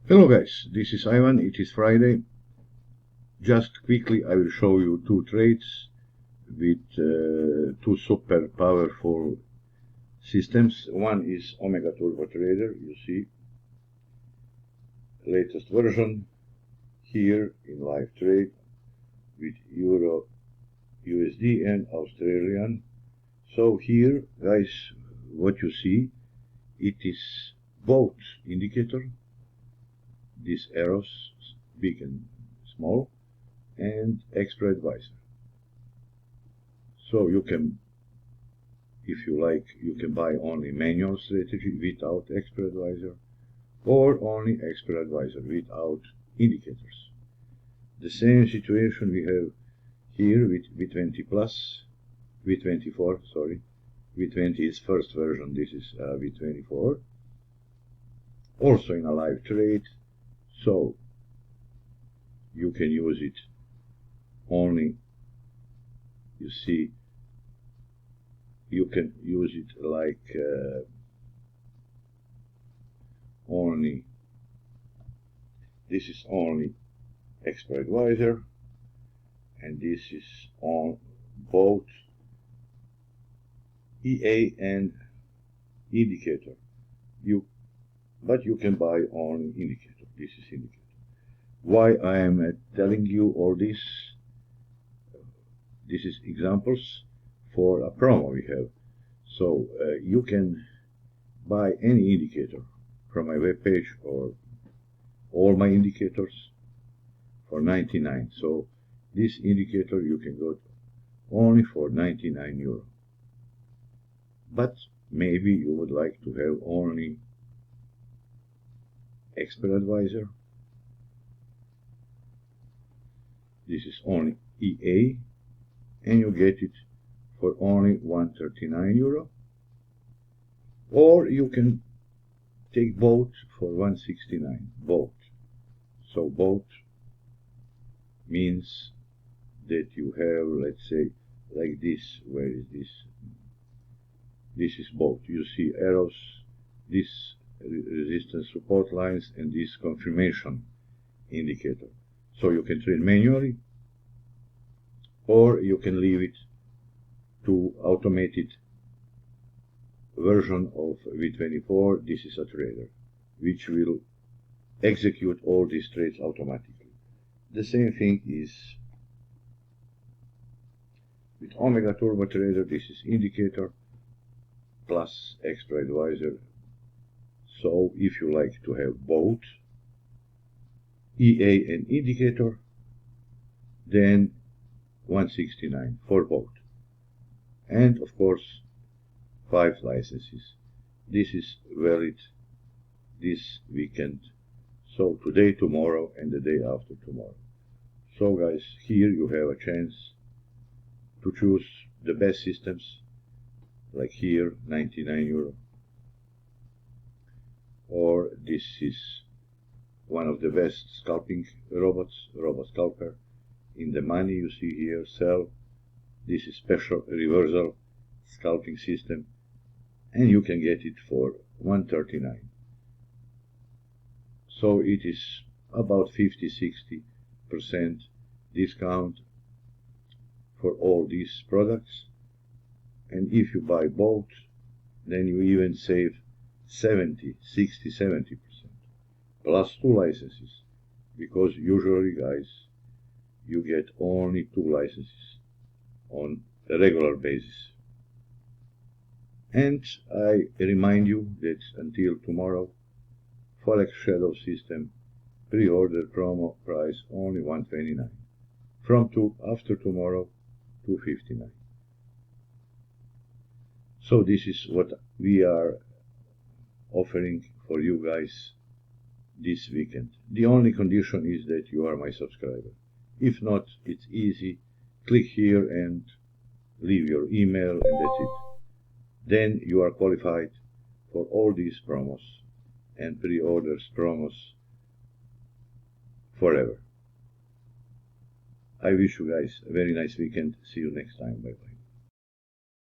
Hello guys, this is Ivan. It is Friday. Just quickly I will show you two trades with two super powerful systems. One is Omega Turbo Trader, you see, latest version here in live trade with Euro, USD and Australian. So here guys, what you see, it is both indicator, these arrows, big and small, and expert advisor. So you can, if you like, you can buy only manual strategy without expert advisor, or only expert advisor without indicators. The same situation we have here with V20 plus, V24, sorry, V20 is first version, this is V24, also in a live trade, so you can use it only, you see, you can use it like only, this is only expert advisor, and this is on both EA and indicator. But you can buy only indicator. This is indicator. Why I am telling you all this? This is examples for a promo we have. So you can buy any indicator from my web page or all my indicators for 99. So this indicator you can go to only for 99 euro. But maybe you would like to have only expert advisor. This is only EA, and you get it for only 139 euro. Or you can take both for 169, both. So both means that you have, let's say, like this. Where is this? This is both. You see arrows, this resistance support lines, and this confirmation indicator. So you can trade manually, or you can leave it to automated version of V24. This is a trader which will execute all these trades automatically. The same thing is with Omega Turbo Trader. This is indicator plus expert advisor. So if you like to have both EA and indicator, then 169 for both. And of course 5 licenses. This is valid this weekend. So today, tomorrow, and the day after tomorrow. So guys, here you have a chance to choose the best systems, like here 99 euro, or this is one of the best scalping robots, robot scalper. In the money you see here, sell. This is special reversal scalping system, and you can get it for 139. So it is about 50-60% discount for all these products, and if you buy both, then you even save 70% plus 2 licenses, because usually guys you get only 2 licenses on a regular basis. And I remind you that until tomorrow, Forex Shadow System pre-order promo price only 129. From after tomorrow, 259. So this is what we are offering for you guys this weekend. The only condition is that you are my subscriber. If not, it's easy. Click here and leave your email, and that's it. Then you are qualified for all these promos and pre-orders promos forever. I wish you guys a very nice weekend. See you next time. Bye bye.